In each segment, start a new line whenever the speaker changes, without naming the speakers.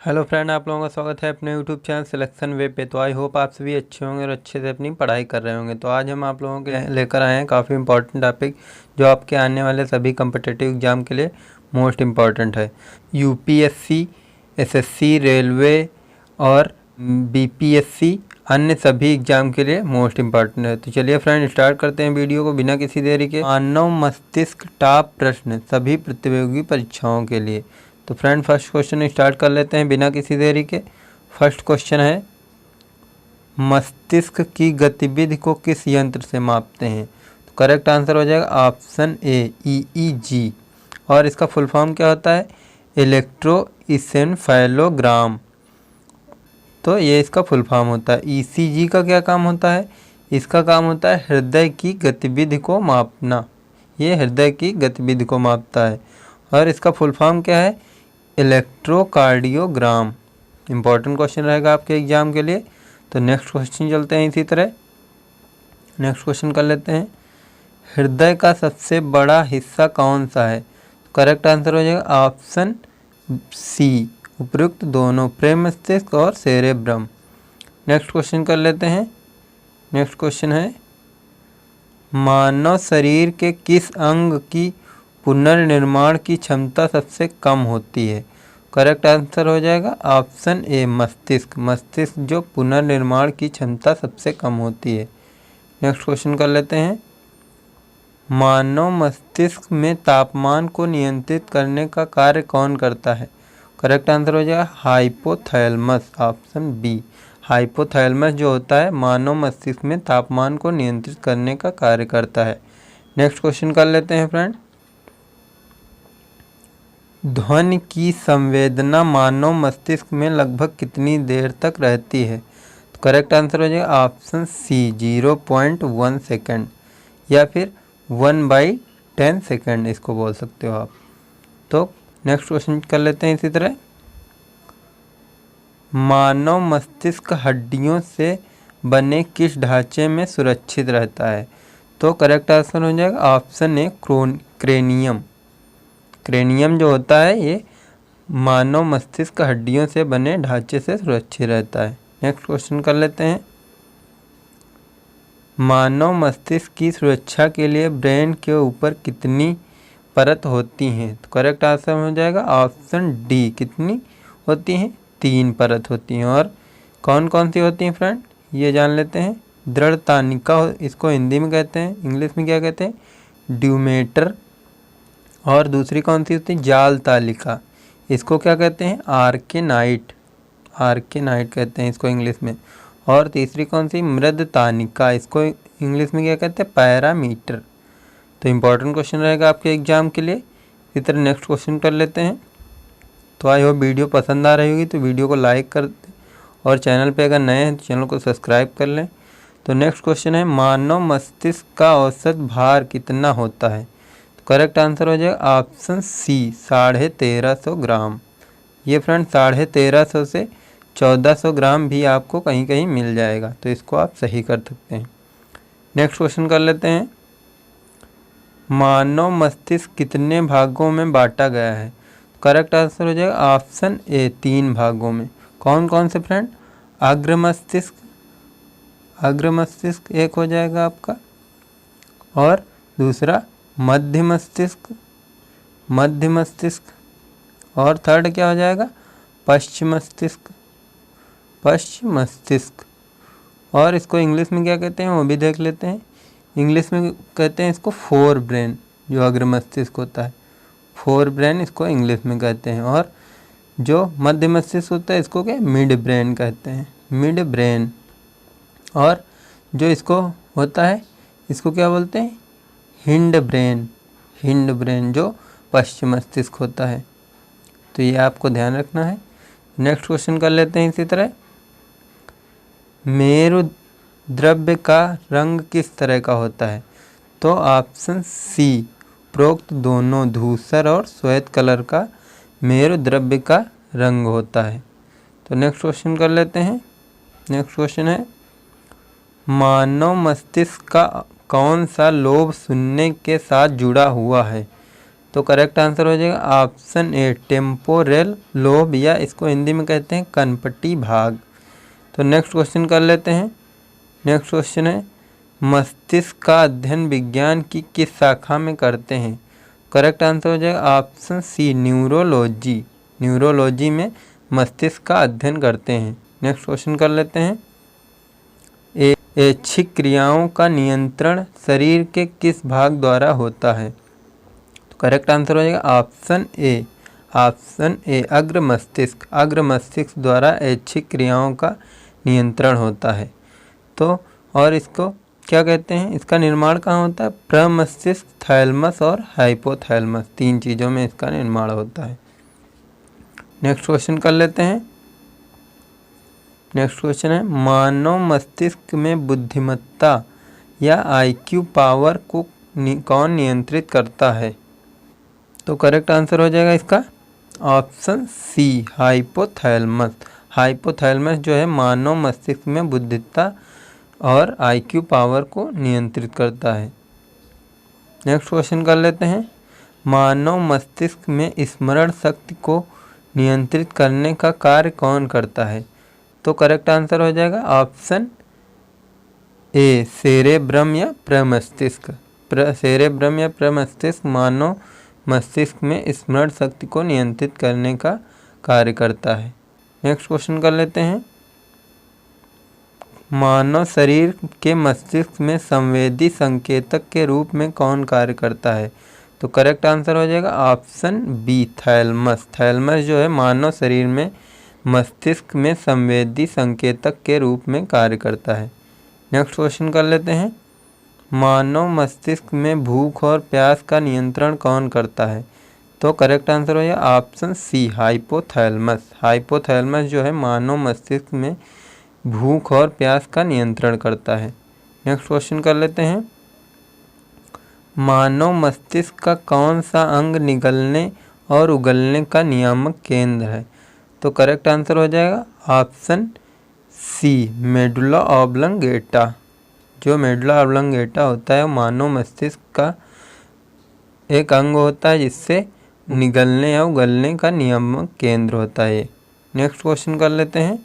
Hello friend, आप लोगों का स्वागत है अपने यूट्यूब चैनल सिलेक्शन वे पे। तो आई होप आप सभी अच्छे होंगे और अच्छे से अपनी पढ़ाई कर रहे होंगे। तो आज हम आप लोगों के लेकर आए हैं काफ़ी इंपॉर्टेंट टॉपिक जो आपके आने वाले सभी कम्पिटिटिव एग्जाम के लिए मोस्ट इम्पॉर्टेंट है। यूपीएससी, एसएससी, रेलवे और बीपीएससी अन्य सभी एग्जाम के लिए मोस्ट इम्पॉर्टेंट है। तो चलिए फ्रेंड, स्टार्ट करते हैं वीडियो को बिना किसी देरी के। मानव मस्तिष्क टॉप प्रश्न सभी प्रतियोगी परीक्षाओं के लिए। तो फ्रेंड, फर्स्ट क्वेश्चन स्टार्ट कर लेते हैं बिना किसी देरी के। फर्स्ट क्वेश्चन है, मस्तिष्क की गतिविधि को किस यंत्र से मापते हैं? तो करेक्ट आंसर हो जाएगा ऑप्शन ए, ईईजी। और इसका फुल फॉर्म क्या होता है? इलेक्ट्रोइंसेफेलोग्राम। तो ये इसका फुल फॉर्म होता है। ईसीजी का क्या काम होता है? इसका काम होता है हृदय की गतिविधि को मापना। ये हृदय की गतिविधि को मापता है। और इसका फुल फॉर्म क्या है? इलेक्ट्रोकार्डियोग्राम। इंपॉर्टेंट क्वेश्चन रहेगा आपके एग्जाम के लिए। तो नेक्स्ट क्वेश्चन चलते हैं इसी तरह। नेक्स्ट क्वेश्चन कर लेते हैं, हृदय का सबसे बड़ा हिस्सा कौन सा है? करेक्ट आंसर हो जाएगा ऑप्शन सी, उपयुक्त दोनों, प्रेम मस्तिष्क और सेरेब्रम। नेक्स्ट क्वेश्चन कर लेते हैं। नेक्स्ट क्वेश्चन है, मानव शरीर के किस अंग की पुनर्निर्माण की क्षमता सबसे कम होती है? करेक्ट आंसर हो जाएगा ऑप्शन ए, मस्तिष्क। मस्तिष्क जो पुनर्निर्माण की क्षमता सबसे कम होती है। नेक्स्ट क्वेश्चन कर लेते हैं, मानव मस्तिष्क में तापमान को नियंत्रित करने का कार्य कौन करता है? करेक्ट आंसर हो जाएगा हाइपोथैलेमस, ऑप्शन बी। हाइपोथैलेमस जो होता है मानव मस्तिष्क में तापमान को नियंत्रित करने का कार्य करता है। नेक्स्ट क्वेश्चन कर लेते हैं फ्रेंड, ध्वनि की संवेदना मानव मस्तिष्क में लगभग कितनी देर तक रहती है? तो करेक्ट आंसर हो जाएगा ऑप्शन सी, 0.1 सेकेंड या फिर 1/10 सेकेंड इसको बोल सकते हो आप। तो नेक्स्ट क्वेश्चन कर लेते हैं इसी तरह, मानव मस्तिष्क हड्डियों से बने किस ढांचे में सुरक्षित रहता है? तो करेक्ट आंसर हो जाएगा ऑप्शन ए, क्रेनियम। क्रेनियम जो होता है ये मानव मस्तिष्क हड्डियों से बने ढांचे से सुरक्षित रहता है। नेक्स्ट क्वेश्चन कर लेते हैं, मानव मस्तिष्क की सुरक्षा के लिए ब्रेन के ऊपर कितनी परत होती हैं? तो करेक्ट आंसर हो जाएगा ऑप्शन डी, कितनी होती हैं? 3 परत होती हैं। और कौन कौन सी होती हैं फ्रेंड, ये जान लेते हैं। दृढ़ तानिका इसको हिंदी में कहते हैं, इंग्लिश में क्या कहते हैं? ड्यूमेटर। और दूसरी कौन सी होती है? जाल तालिका, इसको क्या कहते हैं? आर्केनाइट। आर्केनाइट कहते हैं इसको इंग्लिश में। और तीसरी कौन सी? मृद तानिका, इसको इंग्लिश में क्या कहते हैं? पैरामीटर। तो इम्पॉर्टेंट क्वेश्चन रहेगा आपके एग्जाम के लिए। इसी तरह नेक्स्ट क्वेश्चन कर लेते हैं। तो आई होप वीडियो पसंद आ रही होगी, तो वीडियो को लाइक कर दें और चैनल पे अगर नए हैं तो चैनल को सब्सक्राइब कर लें। तो नेक्स्ट क्वेश्चन है, मानव मस्तिष्क का औसत भार कितना होता है? तो करेक्ट आंसर हो जाएगा ऑप्शन सी, 1350 ग्राम। ये फ्रेंड 1350 से 1400 ग्राम भी आपको कहीं कहीं मिल जाएगा, तो इसको आप सही कर सकते हैं। नेक्स्ट क्वेश्चन कर लेते हैं, मानव मस्तिष्क कितने भागों में बांटा गया है? करेक्ट आंसर हो जाएगा ऑप्शन ए, 3 भागों में। कौन कौन से फ्रेंड? अग्र मस्तिष्क, अग्र मस्तिष्क एक हो जाएगा आपका, और दूसरा मध्य मस्तिष्क, मध्य मस्तिष्क, और थर्ड क्या हो जाएगा? पश्चिम मस्तिष्क, पश्चिम मस्तिष्क। और इसको इंग्लिश में क्या कहते हैं वो भी देख लेते हैं। इंग्लिश में कहते हैं इसको फोर ब्रेन, जो अग्र मस्तिष्क होता है, फोर ब्रेन इसको इंग्लिश में कहते हैं। और जो मध्य मस्तिष्क होता है इसको क्या? मिड ब्रेन कहते हैं, मिड ब्रेन। और जो इसको होता है इसको क्या बोलते हैं? हिंड ब्रेन, हिंड ब्रेन जो पश्चिम मस्तिष्क होता है। तो ये आपको ध्यान रखना है। नेक्स्ट क्वेश्चन कर लेते हैं इसी तरह, मेरु द्रव्य का रंग किस तरह का होता है? तो ऑप्शन सी, उपरोक्त दोनों, धूसर और श्वेत कलर का मेरु द्रव्य का रंग होता है। तो नेक्स्ट क्वेश्चन कर लेते हैं। नेक्स्ट क्वेश्चन है, मानव मस्तिष्क का कौन सा लोब सुनने के साथ जुड़ा हुआ है? तो करेक्ट आंसर हो जाएगा ऑप्शन ए टेम्पोरल लोब, या इसको हिंदी में कहते हैं कनपटी भाग। तो नेक्स्ट क्वेश्चन कर लेते हैं। नेक्स्ट क्वेश्चन है मस्तिष्क का अध्ययन विज्ञान की किस शाखा में करते हैं? करेक्ट आंसर हो जाएगा ऑप्शन सी न्यूरोलॉजी। न्यूरोलॉजी में मस्तिष्क का अध्ययन करते हैं। नेक्स्ट क्वेश्चन कर लेते हैं ऐच्छिक क्रियाओं का नियंत्रण शरीर के किस भाग द्वारा होता है? तो करेक्ट आंसर हो जाएगा ऑप्शन ए अग्र मस्तिष्क। अग्र मस्तिष्क द्वारा ऐच्छिक क्रियाओं का नियंत्रण होता है। तो और इसको क्या कहते हैं, इसका निर्माण कहाँ होता है? प्रमस्तिष्क, थैलमस और हाइपोथैलमस, 3 चीज़ों में इसका निर्माण होता है। नेक्स्ट क्वेश्चन कर लेते हैं। नेक्स्ट क्वेश्चन है मानव मस्तिष्क में बुद्धिमत्ता या IQ पावर को कौन नियंत्रित करता है? तो करेक्ट आंसर हो जाएगा इसका ऑप्शन सी हाइपोथैलमस। हाइपोथैलमस जो है मानव मस्तिष्क में बुद्धिमत्ता और IQ पावर को नियंत्रित करता है। नेक्स्ट क्वेश्चन कर लेते हैं मानव मस्तिष्क में स्मरण शक्ति को नियंत्रित करने का कार्य कौन करता है? तो करेक्ट आंसर हो जाएगा ऑप्शन ए सेरेब्रम या प्रमस्तिष्क। सेरेब्रम या प्रमस्तिष्क मानव मस्तिष्क में स्मरण शक्ति को नियंत्रित करने का कार्य करता है। नेक्स्ट क्वेश्चन कर लेते हैं मानव शरीर के मस्तिष्क में संवेदी संकेतक के रूप में कौन कार्य करता है? तो करेक्ट आंसर हो जाएगा ऑप्शन बी थैलमस। थैलमस जो है मानव शरीर में मस्तिष्क में संवेदी संकेतक के रूप में कार्य करता है। नेक्स्ट क्वेश्चन कर लेते हैं मानव मस्तिष्क में भूख और प्यास का नियंत्रण कौन करता है? तो करेक्ट आंसर हो जाएगा ऑप्शन सी हाइपोथैलमस। हाइपोथैलमस जो है मानव मस्तिष्क में भूख और प्यास का नियंत्रण करता है। नेक्स्ट क्वेश्चन कर लेते हैं मानव मस्तिष्क का कौन सा अंग निगलने और उगलने का नियामक केंद्र है? तो करेक्ट आंसर हो जाएगा ऑप्शन सी मेडुला ऑब्लंगेटा। जो मेडुला ऑब्लंगेटा होता है वो मानव मस्तिष्क का एक अंग होता है जिससे निगलने या उगलने का नियामक केंद्र होता है। नेक्स्ट क्वेश्चन कर लेते हैं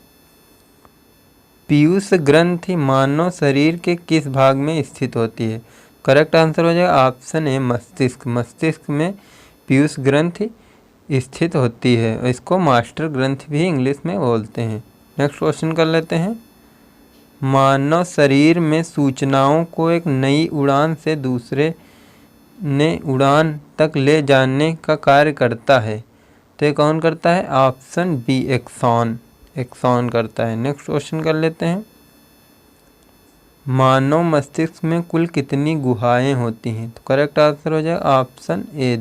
पीयूष ग्रंथि मानव शरीर के किस भाग में स्थित होती है? करेक्ट आंसर हो जाएगा ऑप्शन ए मस्तिष्क। मस्तिष्क में पीयूष ग्रंथि स्थित होती है और इसको मास्टर ग्रंथि भी इंग्लिश में बोलते हैं। नेक्स्ट क्वेश्चन कर लेते हैं मानव शरीर में सूचनाओं को एक नई उड़ान से दूसरे ने उड़ान तक ले जाने का कार्य करता है। तो ये कौन करता है? Option B axon. एक्सॉन करता है। नेक्स्ट क्वेश्चन कर लेते हैं मानव मस्तिष्क में कुल कितनी गुहाएं होती हैं? तो करेक्ट आंसर हो जाएगा ऑप्शन ए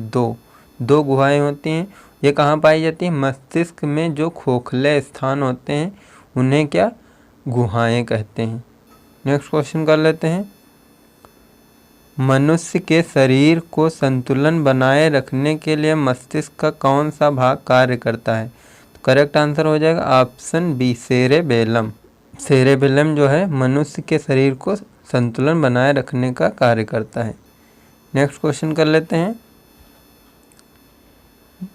2 गुहाएं होती हैं। ये कहाँ पाई जाती हैं? मस्तिष्क में जो खोखले स्थान होते हैं उन्हें क्या गुहाएं कहते हैं। नेक्स्ट क्वेश्चन कर लेते हैं मनुष्य के शरीर को संतुलन बनाए रखने के लिए मस्तिष्क का कौन सा भाग कार्य करता है? तो करेक्ट आंसर हो जाएगा ऑप्शन बी सेरेबेलम। सेरेबेलम जो है मनुष्य के शरीर को संतुलन बनाए रखने का कार्य करता है। नेक्स्ट क्वेश्चन कर लेते हैं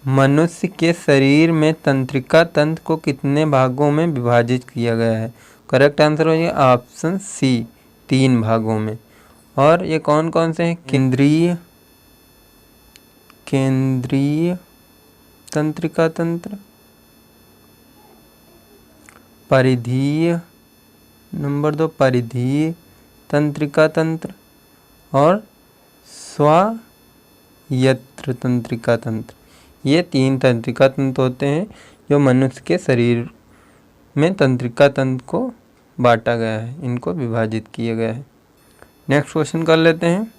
मनुष्य के शरीर में तंत्रिका तंत्र को कितने भागों में विभाजित किया गया है? करेक्ट आंसर हो जाएगा ऑप्शन सी 3 भागों में। और ये कौन कौन से हैं? केंद्रीय तंत्रिका तंत्र, परिधीय नंबर 2 परिधीय तंत्रिका तंत्र और स्वायत्त तंत्रिका तंत्र। ये 3 तंत्रिका तंत्र होते हैं जो मनुष्य के शरीर में तंत्रिका तंत्र को बांटा गया है, इनको विभाजित किया गया है। नेक्स्ट क्वेश्चन कर लेते हैं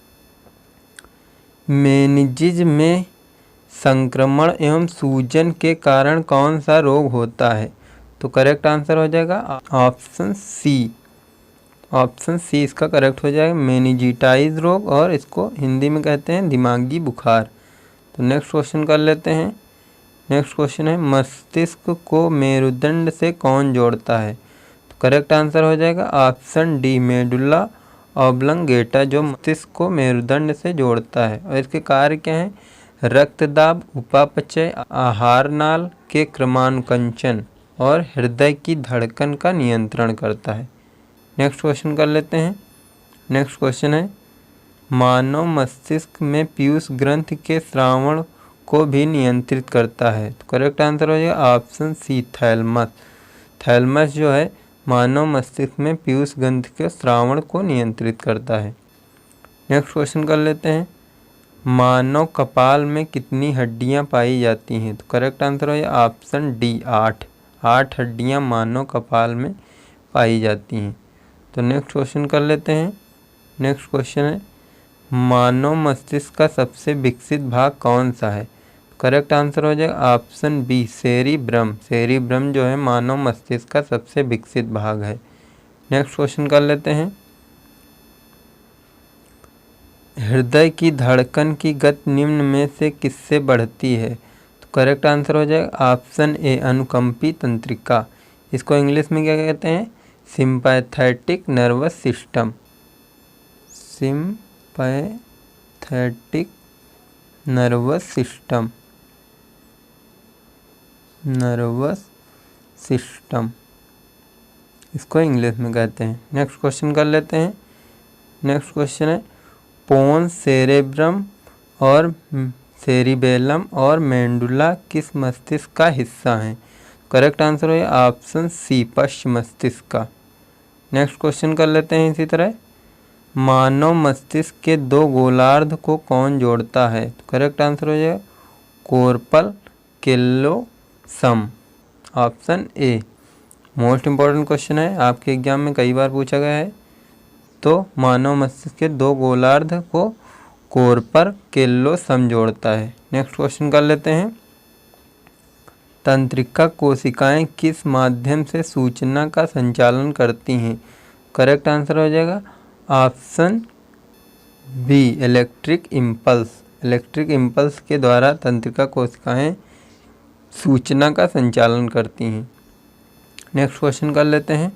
मेनिंजिस में संक्रमण एवं सूजन के कारण कौन सा रोग होता है? तो करेक्ट आंसर हो जाएगा ऑप्शन सी। ऑप्शन सी इसका करेक्ट हो जाएगा मेनिंजिटाइज रोग, और इसको हिंदी में कहते हैं दिमागी बुखार। तो नेक्स्ट क्वेश्चन कर लेते हैं। नेक्स्ट क्वेश्चन है मस्तिष्क को मेरुदंड से कौन जोड़ता है? तो करेक्ट आंसर हो जाएगा ऑप्शन डी मेडुला ऑब्लंगेटा, जो मस्तिष्क को मेरुदंड से जोड़ता है। और इसके कार्य क्या हैं? रक्तदाब, उपापचय, आहार नाल के क्रमानुकंचन और हृदय की धड़कन का नियंत्रण करता है। नेक्स्ट क्वेश्चन कर लेते हैं। नेक्स्ट क्वेश्चन है, मानव मस्तिष्क में पीयूष ग्रंथि के स्रावण को भी नियंत्रित करता है। तो करेक्ट आंसर हो जाएगा ऑप्शन सी, थैलमस। थैलमस जो है मानव मस्तिष्क में पीयूष ग्रंथि के स्रावण को नियंत्रित करता है। नेक्स्ट क्वेश्चन कर लेते हैं, मानव कपाल में कितनी हड्डियां पाई जाती हैं। तो करेक्ट आंसर हो जाएगा ऑप्शन डी, 8। 8 हड्डियां मानव कपाल में पाई जाती हैं। तो नेक्स्ट क्वेश्चन कर लेते हैं। नेक्स्ट क्वेश्चन है, मानव मस्तिष्क का सबसे विकसित भाग कौन सा है। करेक्ट आंसर हो जाएगा ऑप्शन बी, सेरिब्रम। सेरिब्रम जो है मानव मस्तिष्क का सबसे विकसित भाग है। नेक्स्ट क्वेश्चन कर लेते हैं, हृदय की धड़कन की गति निम्न में से किससे बढ़ती है। तो करेक्ट आंसर हो जाएगा ऑप्शन ए, अनुकंपी तंत्रिका। इसको इंग्लिश में क्या कहते हैं, sympathetic nervous system. Sympathetic nervous system, nervous system इसको इंग्लिश में कहते हैं। नेक्स्ट क्वेश्चन कर लेते हैं। नेक्स्ट क्वेश्चन है, पोन्स, सेरेब्रम और सेरिबेलम और मेंडुला किस मस्तिष्क का हिस्सा हैं। करेक्ट आंसर है ऑप्शन सी, पश्च मस्तिष्क का। नेक्स्ट क्वेश्चन कर लेते हैं इसी तरह, मानव मस्तिष्क के दो गोलार्ध को कौन जोड़ता है। तो करेक्ट आंसर हो जाएगा corpus callosum, option A. Most important question है, आपके एग्जाम में कई बार पूछा गया है। तो मानव मस्तिष्क के दो गोलार्ध को कोर्पल कैलोसम जोड़ता है। नेक्स्ट क्वेश्चन कर लेते हैं, तंत्रिका कोशिकाएं किस माध्यम से सूचना का संचालन करती हैं। करेक्ट आंसर हो जाएगा option B, electric impulse. Electric impulse के द्वारा तंत्रिका कोशिकाएं सूचना का संचालन करती हैं। नेक्स्ट क्वेश्चन कर लेते हैं,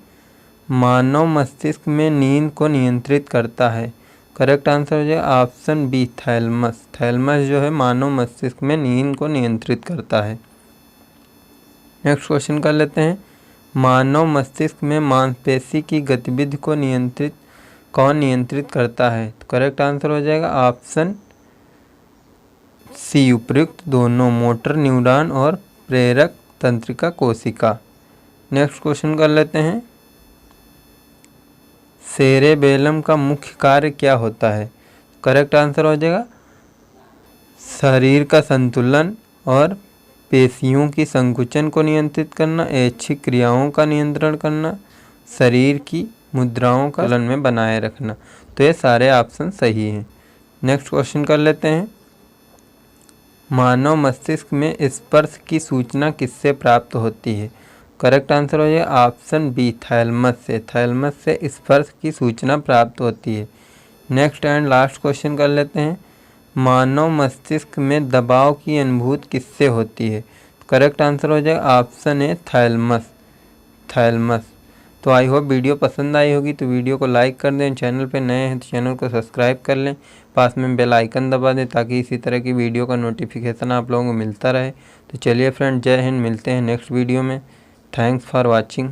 मानव मस्तिष्क में नींद को नियंत्रित करता है। करेक्ट आंसर हो जाएगा ऑप्शन बी, थैलमस। थैलमस जो है मानव मस्तिष्क में नींद को नियंत्रित करता है। नेक्स्ट क्वेश्चन कर लेते हैं, मानव मस्तिष्क में मांसपेशी की गतिविधि को कौन नियंत्रित करता है। तो करेक्ट आंसर हो जाएगा ऑप्शन सी, उपयुक्त दोनों, मोटर न्यूरॉन और प्रेरक तंत्रिका कोशिका। नेक्स्ट क्वेश्चन कर लेते हैं, सेरेबेलम का मुख्य कार्य क्या होता है। करेक्ट आंसर हो जाएगा शरीर का संतुलन और पेशियों की संकुचन को नियंत्रित करना, ऐच्छिक क्रियाओं का नियंत्रण करना, शरीर की मुद्राओं का संतुलन में बनाए रखना। तो ये सारे ऑप्शन सही हैं। नेक्स्ट क्वेश्चन कर लेते हैं, मानव मस्तिष्क में स्पर्श की सूचना किससे प्राप्त होती है। करेक्ट आंसर हो जाएगा ऑप्शन बी, थैलमस से। थैलमस से स्पर्श की सूचना प्राप्त होती है। नेक्स्ट एंड लास्ट क्वेश्चन कर लेते हैं, मानव मस्तिष्क में दबाव की अनुभूति किससे होती है। करेक्ट आंसर हो जाएगा ऑप्शन ए, थैलमस। थैलमस। तो आई होप वीडियो पसंद आई होगी, तो वीडियो को लाइक कर दें। चैनल पे नए हैं तो चैनल को सब्सक्राइब कर लें, पास में बेल आइकन दबा दें ताकि इसी तरह की वीडियो का नोटिफिकेशन आप लोगों को मिलता रहे। तो चलिए फ्रेंड, जय हिंद, मिलते हैं नेक्स्ट वीडियो में। Thanks for watching.